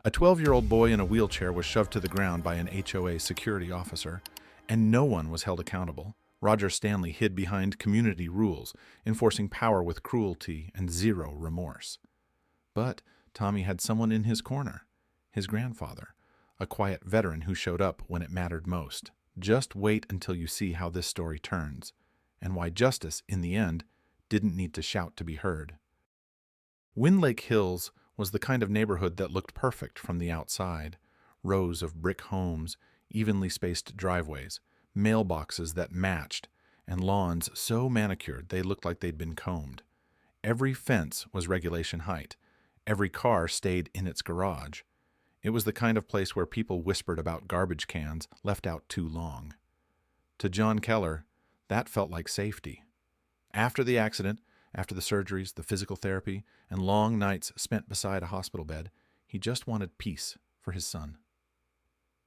A 12-year-old boy in a wheelchair was shoved to the ground by an HOA security officer, and no one was held accountable. Roger Stanley hid behind community rules, enforcing power with cruelty and zero remorse. But Tommy had someone in his corner, his grandfather, a quiet veteran who showed up when it mattered most. Just wait until you see how this story turns, and why justice, in the end, didn't need to shout to be heard. Wind Lake Hills was the kind of neighborhood that looked perfect from the outside. Rows of brick homes, evenly spaced driveways, mailboxes that matched, and lawns so manicured they looked like they'd been combed. Every fence was regulation height. Every car stayed in its garage. It was the kind of place where people whispered about garbage cans left out too long. To John Keller, that felt like safety. After the accident, after the surgeries, the physical therapy, and long nights spent beside a hospital bed, he just wanted peace for his son.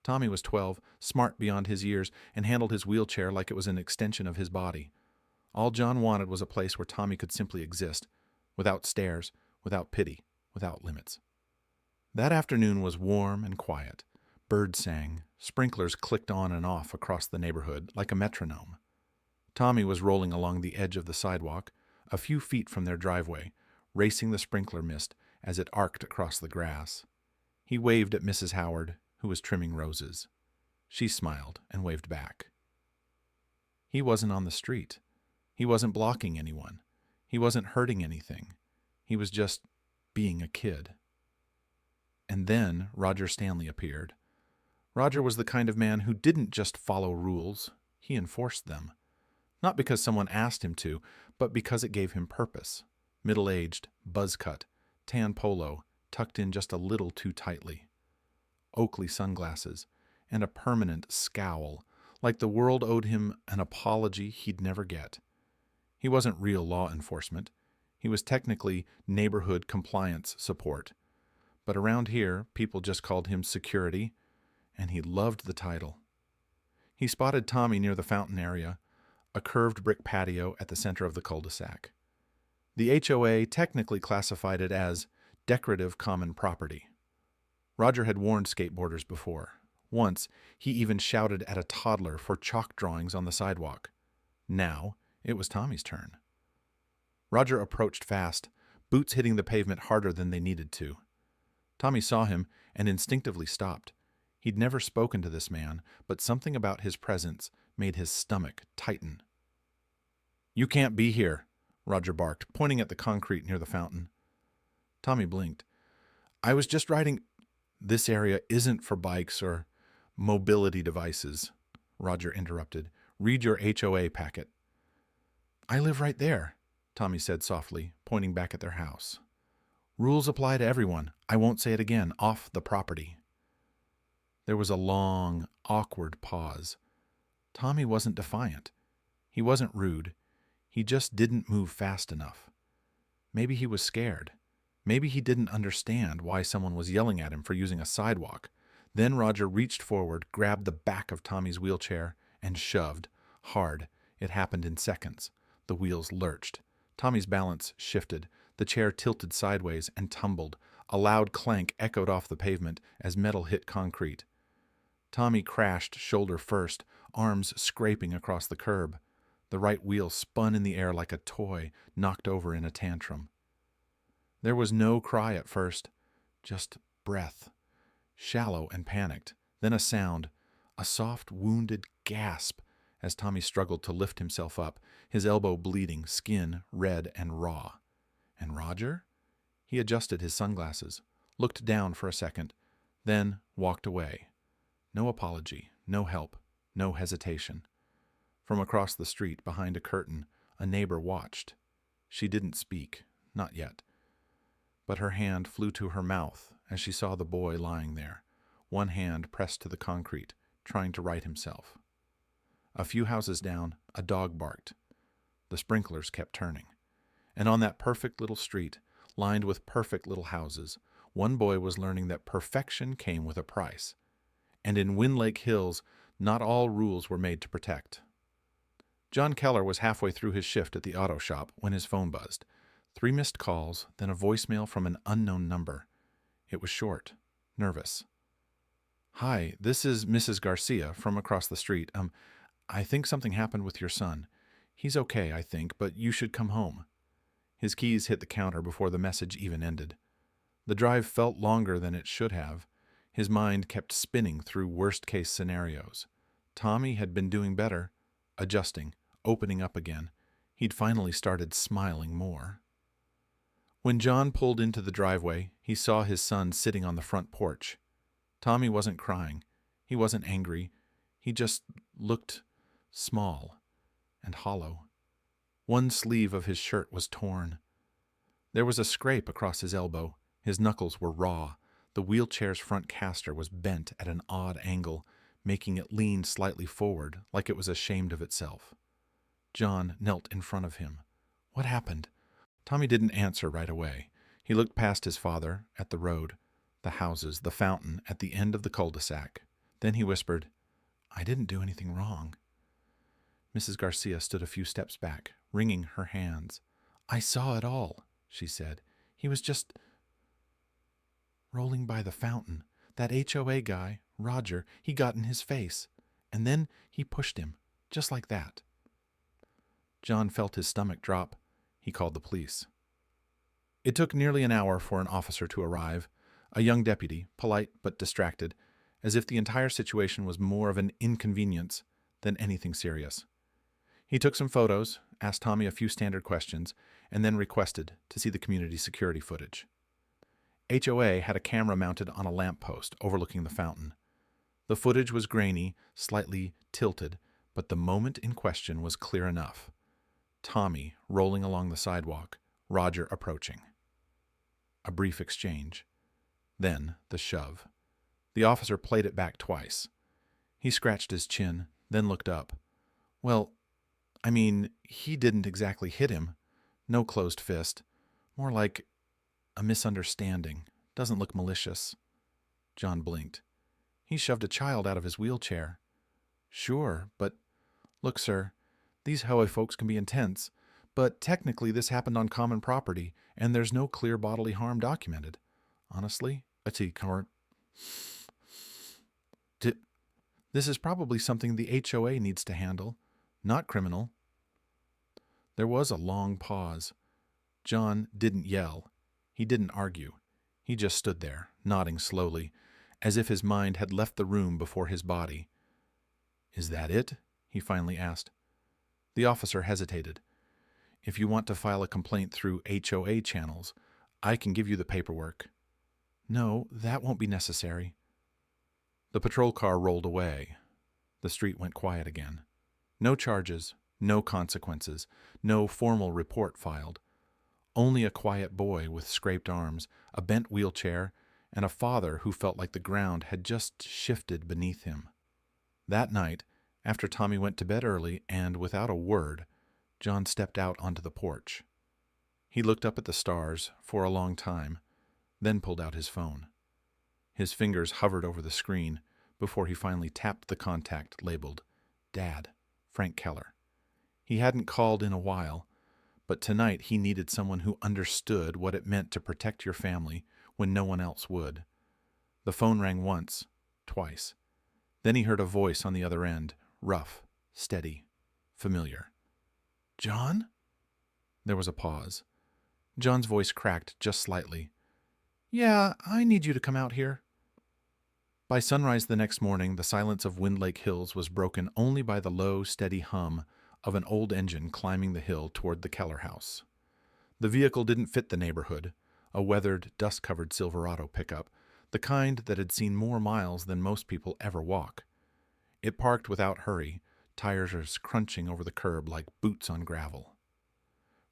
Tommy was 12, smart beyond his years, and handled his wheelchair like it was an extension of his body. All John wanted was a place where Tommy could simply exist, without stares, without pity, without limits. That afternoon was warm and quiet. Birds sang, sprinklers clicked on and off across the neighborhood like a metronome. Tommy was rolling along the edge of the sidewalk, a few feet from their driveway, racing the sprinkler mist as it arced across the grass. He waved at Mrs. Howard, who was trimming roses. She smiled and waved back. He wasn't on the street. He wasn't blocking anyone. He wasn't hurting anything. He was just being a kid. And then Roger Stanley appeared. Roger was the kind of man who didn't just follow rules, he enforced them. Not because someone asked him to, but because it gave him purpose. Middle-aged, buzz-cut, tan polo, tucked in just a little too tightly. Oakley sunglasses, and a permanent scowl, like the world owed him an apology he'd never get. He wasn't real law enforcement. He was technically neighborhood compliance support. But around here, people just called him security, and he loved the title. He spotted Tommy near the fountain area, a curved brick patio at the center of the cul-de-sac. The HOA technically classified it as decorative common property. Roger had warned skateboarders before. Once, he even shouted at a toddler for chalk drawings on the sidewalk. Now, it was Tommy's turn. Roger approached fast, boots hitting the pavement harder than they needed to. Tommy saw him and instinctively stopped. He'd never spoken to this man, but something about his presence made his stomach tighten. "You can't be here," Roger barked, pointing at the concrete near the fountain. Tommy blinked. "I was just riding—" "This area isn't for bikes or mobility devices," Roger interrupted. "Read your HOA packet." "I live right there," Tommy said softly, pointing back at their house. "Rules apply to everyone. I won't say it again. Off the property." There was a long, awkward pause. Tommy wasn't defiant. He wasn't rude. He just didn't move fast enough. Maybe he was scared. Maybe he didn't understand why someone was yelling at him for using a sidewalk. Then Roger reached forward, grabbed the back of Tommy's wheelchair, and shoved. Hard. It happened in seconds. The wheels lurched. Tommy's balance shifted. The chair tilted sideways and tumbled. A loud clank echoed off the pavement as metal hit concrete. Tommy crashed shoulder first, arms scraping across the curb. The right wheel spun in the air like a toy knocked over in a tantrum. There was no cry at first, just breath, shallow and panicked, then a sound, a soft, wounded gasp as Tommy struggled to lift himself up, his elbow bleeding, skin red and raw. And Roger? He adjusted his sunglasses, looked down for a second, then walked away. No apology, no help, no hesitation. From across the street, behind a curtain, a neighbor watched. She didn't speak, not yet. But her hand flew to her mouth as she saw the boy lying there, one hand pressed to the concrete, trying to right himself. A few houses down, a dog barked. The sprinklers kept turning. And on that perfect little street, lined with perfect little houses, one boy was learning that perfection came with a price. And in Wind Lake Hills, not all rules were made to protect. John Keller was halfway through his shift at the auto shop when his phone buzzed. 3 missed calls, then a voicemail from an unknown number. It was short. nervous. "Hi, this is Mrs. Garcia from across the street. I think something happened with your son. He's okay, I think, but you should come home." His keys hit the counter before the message even ended. The drive felt longer than it should have. His mind kept spinning through worst-case scenarios. Tommy had been doing better, adjusting, opening up again. He'd finally started smiling more. When John pulled into the driveway, he saw his son sitting on the front porch. Tommy wasn't crying. He wasn't angry. He just looked small and hollow. One sleeve of his shirt was torn. There was a scrape across his elbow. His knuckles were raw. The wheelchair's front caster was bent at an odd angle, making it lean slightly forward, like it was ashamed of itself. John knelt in front of him. "What happened?" Tommy didn't answer right away. He looked past his father, at the road, the houses, the fountain at the end of the cul-de-sac. Then he whispered, "I didn't do anything wrong." Mrs. Garcia stood a few steps back, wringing her hands. "I saw it all," she said. "He was just rolling by the fountain. That HOA guy, Roger, he got in his face. And then he pushed him, just like that." John felt his stomach drop. He called the police. It took nearly an hour for an officer to arrive, a young deputy, polite but distracted, as if the entire situation was more of an inconvenience than anything serious. He took some photos, asked Tommy a few standard questions, and then requested to see the community security footage. HOA had a camera mounted on a lamppost overlooking the fountain. The footage was grainy, slightly tilted, but the moment in question was clear enough. Tommy rolling along the sidewalk, Roger approaching. A brief exchange. Then the shove. The officer played it back twice. He scratched his chin, then looked up. "Well, I mean, he didn't exactly hit him. No closed fist. More like a misunderstanding. Doesn't look malicious." John blinked. "He shoved a child out of his wheelchair." "Sure, but look, sir, these HOA folks can be intense, but technically this happened on common property, and there's no clear bodily harm documented. Honestly, this is probably something the HOA needs to handle, not criminal." There was a long pause. John didn't yell. He didn't argue. He just stood there, nodding slowly, as if his mind had left the room before his body. "Is that it?" he finally asked. The officer hesitated. "If you want to file a complaint through HOA channels, I can give you the paperwork." "No, that won't be necessary." The patrol car rolled away. The street went quiet again. No charges, no consequences, no formal report filed. Only a quiet boy with scraped arms, a bent wheelchair, and a father who felt like the ground had just shifted beneath him. That night, after Tommy went to bed early and without a word, John stepped out onto the porch. He looked up at the stars for a long time, then pulled out his phone. His fingers hovered over the screen before he finally tapped the contact labeled Dad, Frank Keller. He hadn't called in a while, but tonight he needed someone who understood what it meant to protect your family when no one else would. The phone rang once, twice. Then he heard a voice on the other end, rough, steady, familiar. "John?" There was a pause. John's voice cracked just slightly. "Yeah, I need you to come out here." By sunrise the next morning, the silence of Wind Lake Hills was broken only by the low, steady hum of an old engine climbing the hill toward the Keller house. The vehicle didn't fit the neighborhood, a weathered, dust-covered Silverado pickup, the kind that had seen more miles than most people ever walk. It parked without hurry, tires crunching over the curb like boots on gravel.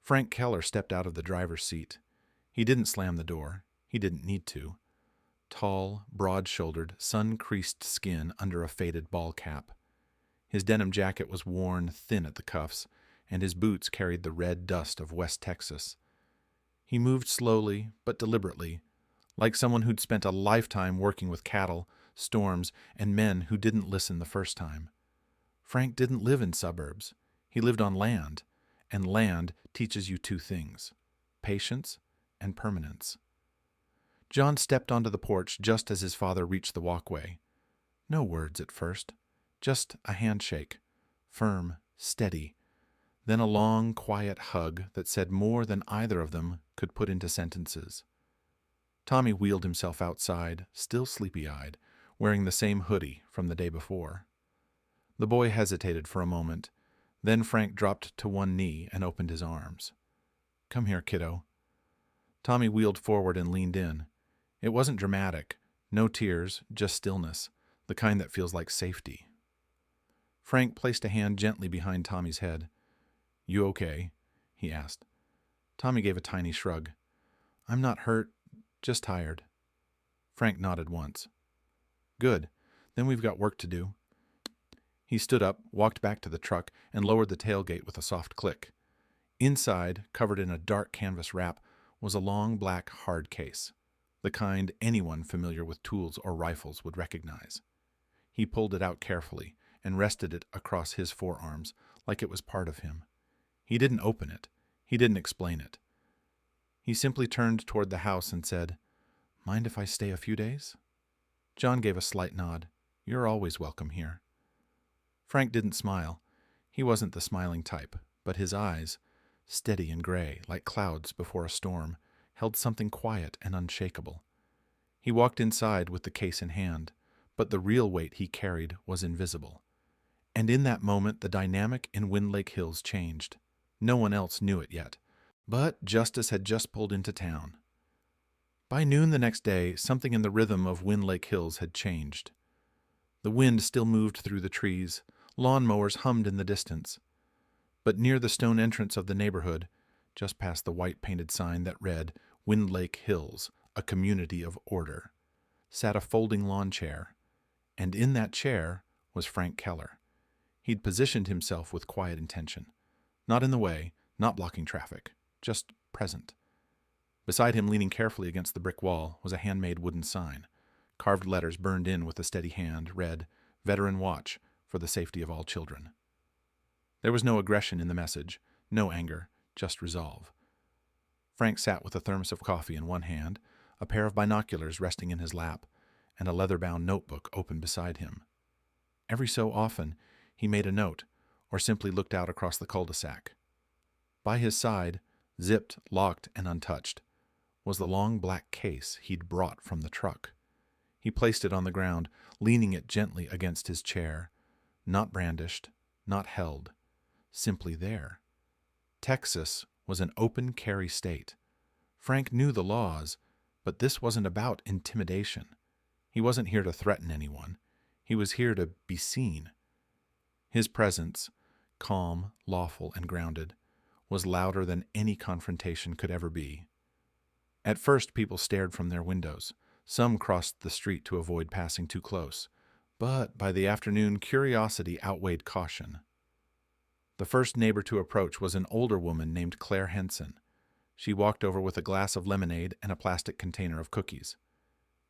Frank Keller stepped out of the driver's seat. He didn't slam the door. He didn't need to. Tall, broad-shouldered, sun-creased skin under a faded ball cap. His denim jacket was worn thin at the cuffs, and his boots carried the red dust of West Texas. He moved slowly but deliberately, like someone who'd spent a lifetime working with cattle, storms, and men who didn't listen the first time. Frank didn't live in suburbs. He lived on land, and land teaches you two things: patience and permanence. John stepped onto the porch just as his father reached the walkway. No words at first, just a handshake, firm, steady, then a long, quiet hug that said more than either of them could put into sentences. Tommy wheeled himself outside, still sleepy-eyed, wearing the same hoodie from the day before. The boy hesitated for a moment. Then Frank dropped to one knee and opened his arms. "Come here, kiddo." Tommy wheeled forward and leaned in. It wasn't dramatic. No tears, just stillness, the kind that feels like safety. Frank placed a hand gently behind Tommy's head. "You okay?" he asked. Tommy gave a tiny shrug. "I'm not hurt, just tired." Frank nodded once. "Good. Then we've got work to do." He stood up, walked back to the truck, and lowered the tailgate with a soft click. Inside, covered in a dark canvas wrap, was a long black hard case, the kind anyone familiar with tools or rifles would recognize. He pulled it out carefully and rested it across his forearms like it was part of him. He didn't open it. He didn't explain it. He simply turned toward the house and said, "Mind if I stay a few days?" John gave a slight nod. "You're always welcome here." Frank didn't smile. He wasn't the smiling type, but his eyes, steady and gray, like clouds before a storm, held something quiet and unshakable. He walked inside with the case in hand, but the real weight he carried was invisible. And in that moment, the dynamic in Wind Lake Hills changed. No one else knew it yet, but justice had just pulled into town. By noon the next day, something in the rhythm of Wind Lake Hills had changed. The wind still moved through the trees. Lawnmowers hummed in the distance. But near the stone entrance of the neighborhood, just past the white-painted sign that read Wind Lake Hills, a community of order, sat a folding lawn chair. And in that chair was Frank Keller. He'd positioned himself with quiet intention. Not in the way, not blocking traffic, just present. Beside him, leaning carefully against the brick wall, was a handmade wooden sign. Carved letters burned in with a steady hand read, "Veteran Watch, for the safety of all children." There was no aggression in the message, no anger, just resolve. Frank sat with a thermos of coffee in one hand, a pair of binoculars resting in his lap, and a leather-bound notebook open beside him. Every so often, he made a note, or simply looked out across the cul-de-sac. By his side, zipped, locked, and untouched, was the long black case he'd brought from the truck. He placed it on the ground, leaning it gently against his chair, not brandished, not held, simply there. Texas was an open carry state. Frank knew the laws, but this wasn't about intimidation. He wasn't here to threaten anyone. He was here to be seen. His presence, calm, lawful, and grounded, was louder than any confrontation could ever be. At first, people stared from their windows. Some crossed the street to avoid passing too close. But by the afternoon, curiosity outweighed caution. The first neighbor to approach was an older woman named Claire Henson. She walked over with a glass of lemonade and a plastic container of cookies.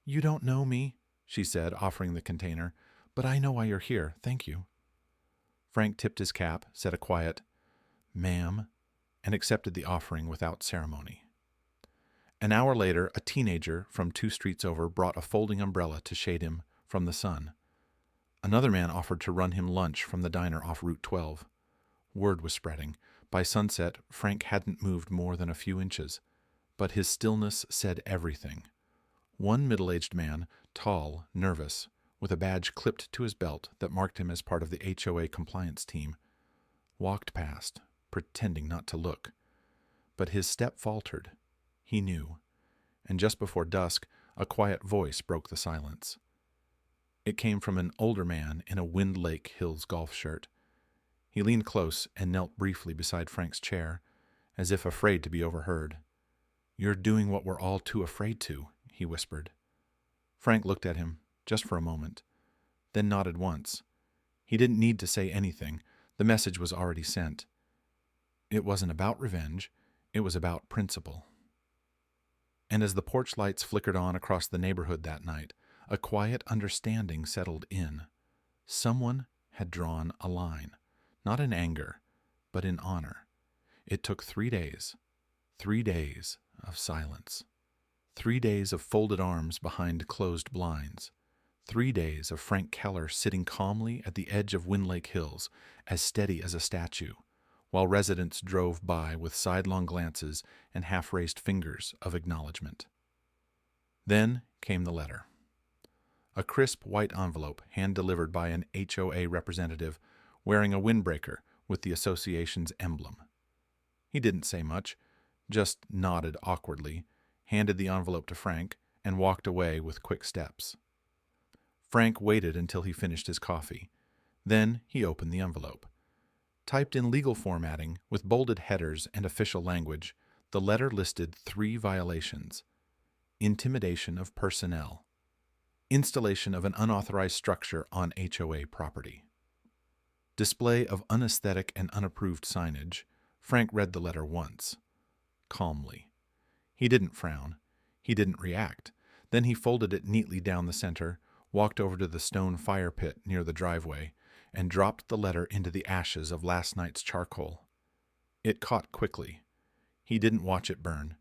"You don't know me," she said, offering the container, "but I know why you're here. Thank you." Frank tipped his cap, said a quiet, "Ma'am," and accepted the offering without ceremony. An hour later, a teenager from 2 streets over brought a folding umbrella to shade him from the sun. Another man offered to run him lunch from the diner off Route 12. Word was spreading. By sunset, Frank hadn't moved more than a few inches, but his stillness said everything. One middle-aged man, tall, nervous, with a badge clipped to his belt that marked him as part of the HOA compliance team, walked past, pretending not to look. But his step faltered. He knew. And just before dusk, a quiet voice broke the silence. It came from an older man in a Wind Lake Hills golf shirt. He leaned close and knelt briefly beside Frank's chair, as if afraid to be overheard. "You're doing what we're all too afraid to," he whispered. Frank looked at him, just for a moment, then nodded once. He didn't need to say anything. The message was already sent. It wasn't about revenge. It was about principle. And as the porch lights flickered on across the neighborhood that night, a quiet understanding settled in. Someone had drawn a line, not in anger, but in honor. It took 3 days of silence. 3 days of folded arms behind closed blinds. 3 days of Frank Keller sitting calmly at the edge of Winlake Hills, as steady as a statue, while residents drove by with sidelong glances and half-raised fingers of acknowledgement. Then came the letter. A crisp white envelope hand-delivered by an HOA representative wearing a windbreaker with the association's emblem. He didn't say much, just nodded awkwardly, handed the envelope to Frank, and walked away with quick steps. Frank waited until he finished his coffee. Then he opened the envelope. Typed in legal formatting with bolded headers and official language, the letter listed 3 violations: intimidation of personnel, installation of an unauthorized structure on HOA property, display of unaesthetic and unapproved signage. Frank read the letter once, calmly. He didn't frown. He didn't react. Then he folded it neatly down the center, walked over to the stone fire pit near the driveway, and dropped the letter into the ashes of last night's charcoal. It caught quickly. He didn't watch it burn.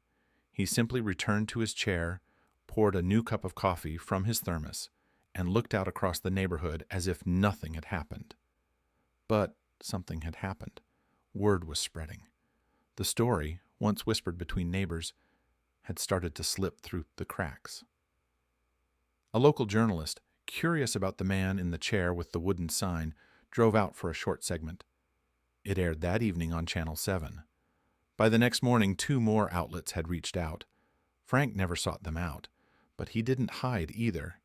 He simply returned to his chair, poured a new cup of coffee from his thermos, and looked out across the neighborhood as if nothing had happened. But something had happened. Word was spreading. The story, once whispered between neighbors, had started to slip through the cracks. A local journalist, curious about the man in the chair with the wooden sign, drove out for a short segment. It aired that evening on Channel 7. By the next morning, 2 more outlets had reached out. Frank never sought them out, but he didn't hide either.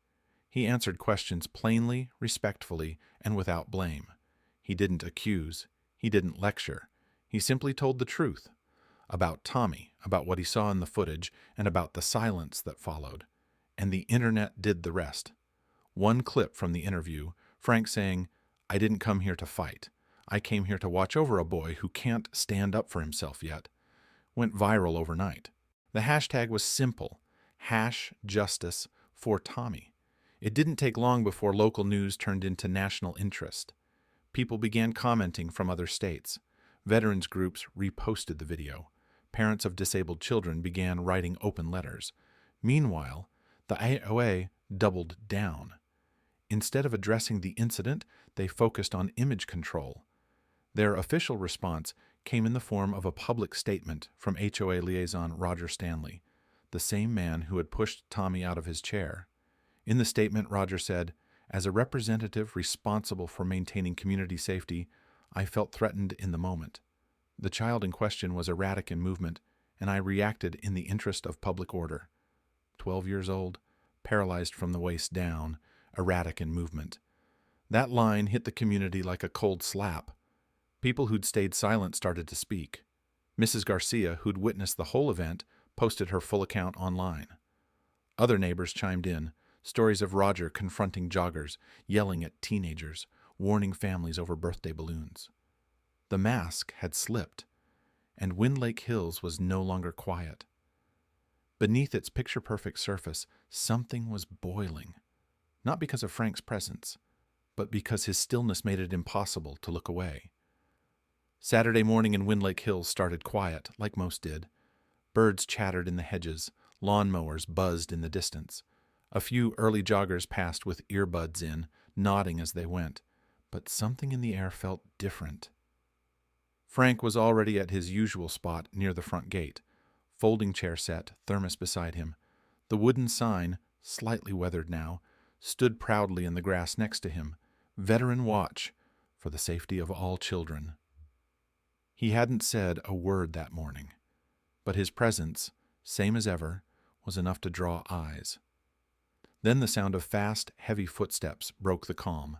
He answered questions plainly, respectfully, and without blame. He didn't accuse. He didn't lecture. He simply told the truth. About Tommy, about what he saw in the footage, and about the silence that followed. And the internet did the rest. One clip from the interview, Frank saying, "I didn't come here to fight. I came here to watch over a boy who can't stand up for himself yet," went viral overnight. The hashtag was simple: #justice for Tommy. It didn't take long before local news turned into national interest. People began commenting from other states. Veterans groups reposted the video. Parents of disabled children began writing open letters. Meanwhile, the HOA doubled down. Instead of addressing the incident, they focused on image control. Their official response came in the form of a public statement from HOA liaison Roger Stanley, the same man who had pushed Tommy out of his chair. In the statement, Roger said, "As a representative responsible for maintaining community safety, I felt threatened in the moment. The child in question was erratic in movement, and I reacted in the interest of public order. 12 years old, paralyzed from the waist down, erratic in movement." That line hit the community like a cold slap. People who'd stayed silent started to speak. Mrs. Garcia, who'd witnessed the whole event, posted her full account online. Other neighbors chimed in, stories of Roger confronting joggers, yelling at teenagers, warning families over birthday balloons. The mask had slipped, and Winlake Hills was no longer quiet. Beneath its picture-perfect surface, something was boiling, not because of Frank's presence, but because his stillness made it impossible to look away. Saturday morning in Winlake Hills started quiet, like most did. Birds chattered in the hedges, lawnmowers buzzed in the distance. A few early joggers passed with earbuds in, nodding as they went, but something in the air felt different. Frank was already at his usual spot near the front gate, folding chair set, thermos beside him. The wooden sign, slightly weathered now, stood proudly in the grass next to him, "Veteran Watch, for the safety of all children." He hadn't said a word that morning, but his presence, same as ever, was enough to draw eyes. Then the sound of fast, heavy footsteps broke the calm.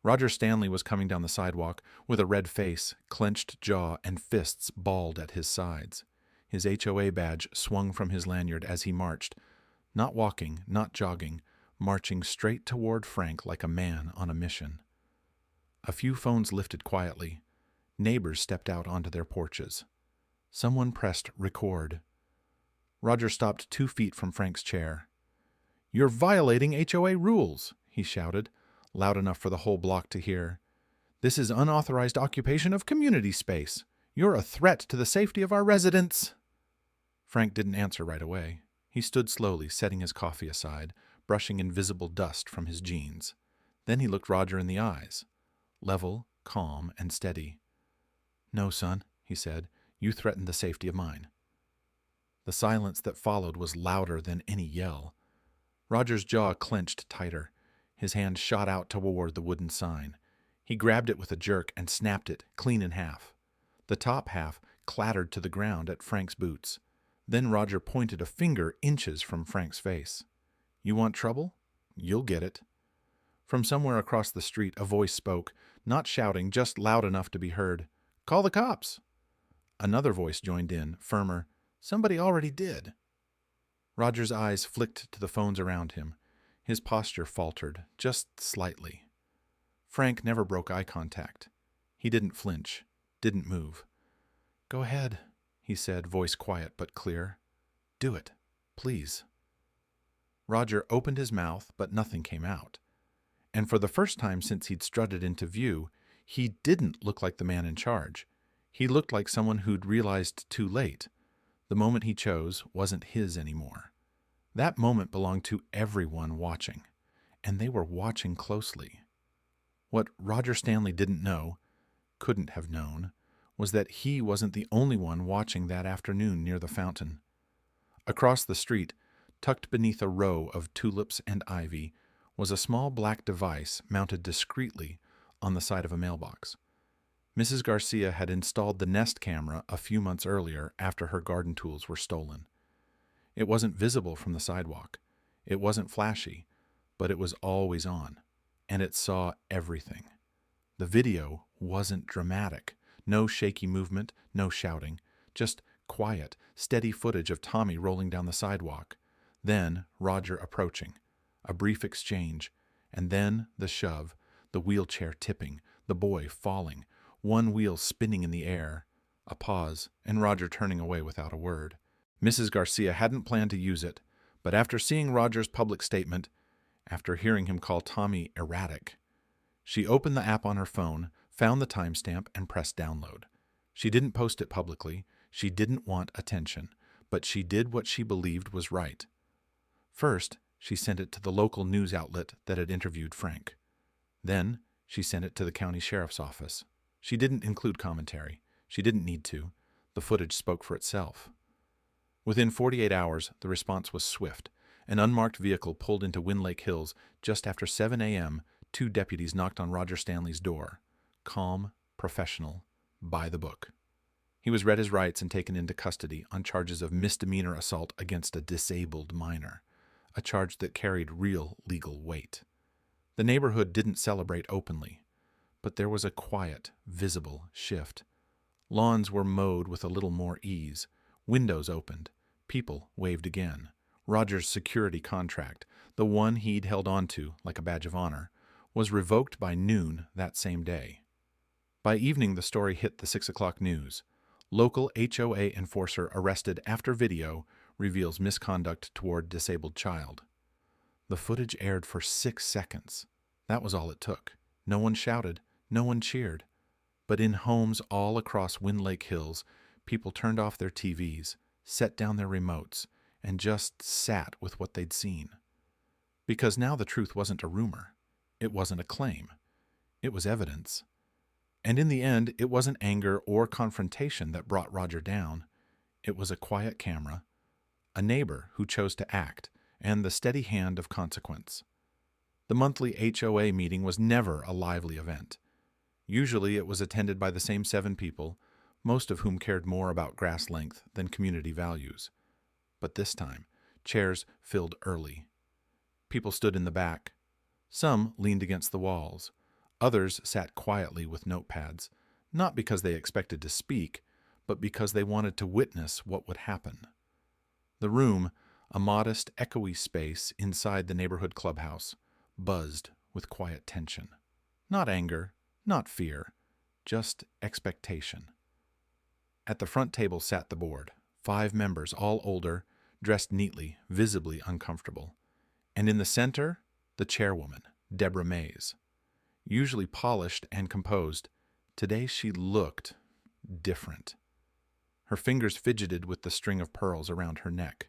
Roger Stanley was coming down the sidewalk with a red face, clenched jaw, and fists balled at his sides. His HOA badge swung from his lanyard as he marched, not walking, not jogging, marching straight toward Frank like a man on a mission. A few phones lifted quietly. Neighbors stepped out onto their porches. Someone pressed record. Roger stopped 2 feet from Frank's chair. "You're violating HOA rules," he shouted, loud enough for the whole block to hear. "This is unauthorized occupation of community space. You're a threat to the safety of our residents." Frank didn't answer right away. He stood slowly, setting his coffee aside, brushing invisible dust from his jeans. Then he looked Roger in the eyes, level, calm, and steady. "No, son," he said, "you threatened the safety of mine." The silence that followed was louder than any yell. Roger's jaw clenched tighter. His hand shot out toward the wooden sign. He grabbed it with a jerk and snapped it clean in half. The top half clattered to the ground at Frank's boots. Then Roger pointed a finger inches from Frank's face. "You want trouble? You'll get it." From somewhere across the street, a voice spoke, not shouting, just loud enough to be heard. "Call the cops." Another voice joined in, firmer. "Somebody already did." Roger's eyes flicked to the phones around him. His posture faltered, just slightly. Frank never broke eye contact. He didn't flinch, didn't move. "Go ahead," he said, voice quiet but clear. "Do it, please." Roger opened his mouth, but nothing came out. And for the first time since he'd strutted into view, he didn't look like the man in charge. He looked like someone who'd realized too late. The moment he chose wasn't his anymore. That moment belonged to everyone watching, and they were watching closely. What Roger Stanley didn't know, couldn't have known, was that he wasn't the only one watching that afternoon near the fountain. Across the street, tucked beneath a row of tulips and ivy, was a small black device mounted discreetly on the side of a mailbox. Mrs. Garcia had installed the Nest camera a few months earlier after her garden tools were stolen. It wasn't visible from the sidewalk. It wasn't flashy, but it was always on, and it saw everything. The video wasn't dramatic. No shaky movement, no shouting, just quiet, steady footage of Tommy rolling down the sidewalk. Then Roger approaching. A brief exchange, and then the shove, the wheelchair tipping, the boy falling, one wheel spinning in the air. A pause, and Roger turning away without a word. Mrs. Garcia hadn't planned to use it, but after seeing Roger's public statement, after hearing him call Tommy erratic, she opened the app on her phone, found the timestamp, and pressed download. She didn't post it publicly. She didn't want attention, but she did what she believed was right. First, she sent it to the local news outlet that had interviewed Frank. Then, she sent it to the county sheriff's office. She didn't include commentary. She didn't need to. The footage spoke for itself. Within 48 hours, the response was swift. An unmarked vehicle pulled into Wind Lake Hills just after 7 a.m. Two deputies knocked on Roger Stanley's door. Calm, professional, by the book. He was read his rights and taken into custody on charges of misdemeanor assault against a disabled minor, a charge that carried real legal weight. The neighborhood didn't celebrate openly, but there was a quiet, visible shift. Lawns were mowed with a little more ease. Windows opened. People waved again. Roger's security contract, the one he'd held onto like a badge of honor, was revoked by noon that same day. By evening, the story hit the 6 o'clock news. Local HOA enforcer arrested after video reveals misconduct toward disabled child. The footage aired for 6 seconds. That was all it took. No one shouted. No one cheered. But in homes all across Wind Lake Hills, people turned off their TVs, set down their remotes, and just sat with what they'd seen. Because now the truth wasn't a rumor. It wasn't a claim. It was evidence. And in the end, it wasn't anger or confrontation that brought Roger down. It was a quiet camera, a neighbor who chose to act, and the steady hand of consequence. The monthly HOA meeting was never a lively event. Usually it was attended by the same 7 people, most of whom cared more about grass length than community values. But this time, chairs filled early. People stood in the back. Some leaned against the walls. Others sat quietly with notepads, not because they expected to speak, but because they wanted to witness what would happen. The room, a modest, echoey space inside the neighborhood clubhouse, buzzed with quiet tension. Not anger, not fear, just expectation. At the front table sat the board, 5 members, all older, dressed neatly, visibly uncomfortable. And in the center, the chairwoman, Deborah Mays. Usually polished and composed, today she looked different. Her fingers fidgeted with the string of pearls around her neck.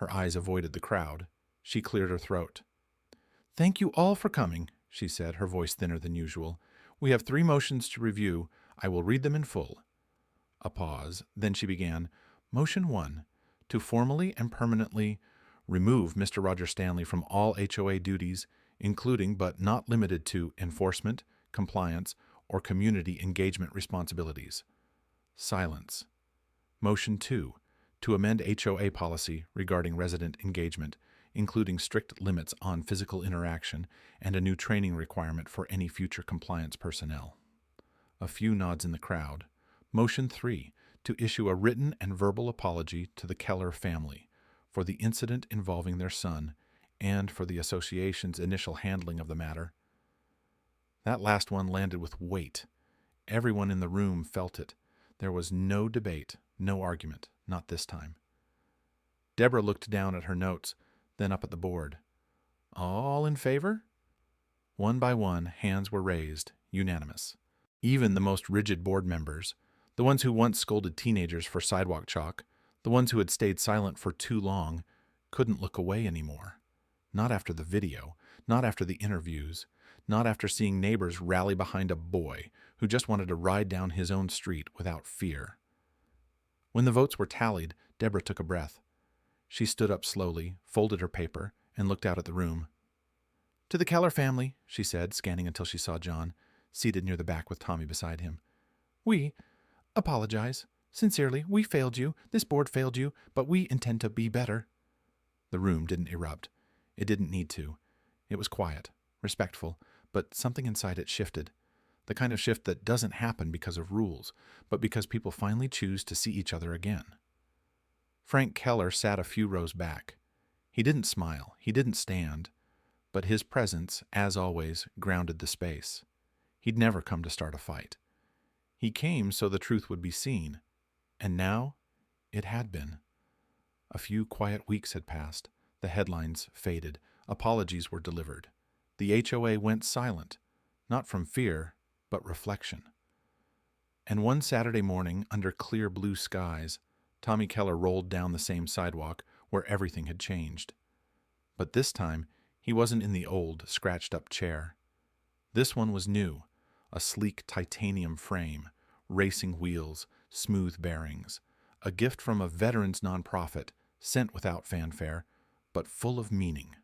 Her eyes avoided the crowd. She cleared her throat. "Thank you all for coming," she said, her voice thinner than usual. "We have 3 motions to review. I will read them in full." A pause. Then she began. Motion 1. To formally and permanently remove Mr. Roger Stanley from all HOA duties, including but not limited to enforcement, compliance, or community engagement responsibilities. Silence. Motion 2. To amend HOA policy regarding resident engagement, including strict limits on physical interaction and a new training requirement for any future compliance personnel. A few nods in the crowd. Motion 3. To issue a written and verbal apology to the Keller family for the incident involving their son and for the association's initial handling of the matter. That last one landed with weight. Everyone in the room felt it. There was no debate, no argument, not this time. Deborah looked down at her notes, then up at the board. All in favor? One by one, hands were raised, unanimous. Even the most rigid board members, the ones who once scolded teenagers for sidewalk chalk, the ones who had stayed silent for too long, couldn't look away anymore. Not after the video, not after the interviews, not after seeing neighbors rally behind a boy who just wanted to ride down his own street without fear. When the votes were tallied, Deborah took a breath. She stood up slowly, folded her paper, and looked out at the room. "To the Keller family," she said, scanning until she saw John, seated near the back with Tommy beside him. "We apologize. Sincerely, we failed you. This board failed you, but we intend to be better." The room didn't erupt. It didn't need to. It was quiet, respectful, but something inside it shifted. The kind of shift that doesn't happen because of rules, but because people finally choose to see each other again. Frank Keller sat a few rows back. He didn't smile, he didn't stand, but his presence, as always, grounded the space. He'd never come to start a fight. He came so the truth would be seen, and now it had been. A few quiet weeks had passed. The headlines faded. Apologies were delivered. The HOA went silent, not from fear, but reflection. And one Saturday morning, under clear blue skies, Tommy Keller rolled down the same sidewalk where everything had changed. But this time, he wasn't in the old, scratched-up chair. This one was new, a sleek titanium frame, racing wheels, smooth bearings, a gift from a veterans nonprofit, sent without fanfare, but full of meaning.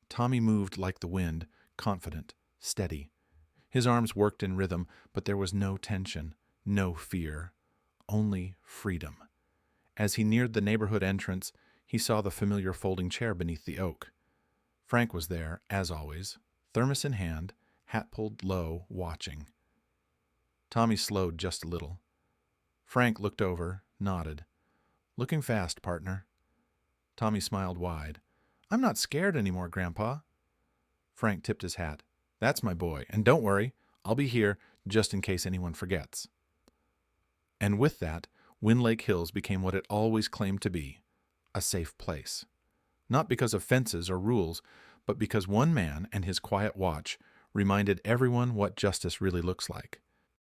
Tommy moved like the wind, confident, steady. His arms worked in rhythm, but there was no tension, no fear, only freedom. As he neared the neighborhood entrance, he saw the familiar folding chair beneath the oak. Frank was there, as always, thermos in hand, hat pulled low, watching. Tommy slowed just a little. Frank looked over, nodded. "Looking fast, partner." Tommy smiled wide. "I'm not scared anymore, Grandpa." Frank tipped his hat. "That's my boy, and don't worry, I'll be here just in case anyone forgets." And with that, Wind Lake Hills became what it always claimed to be, a safe place. Not because of fences or rules, but because one man and his quiet watch reminded everyone what justice really looks like.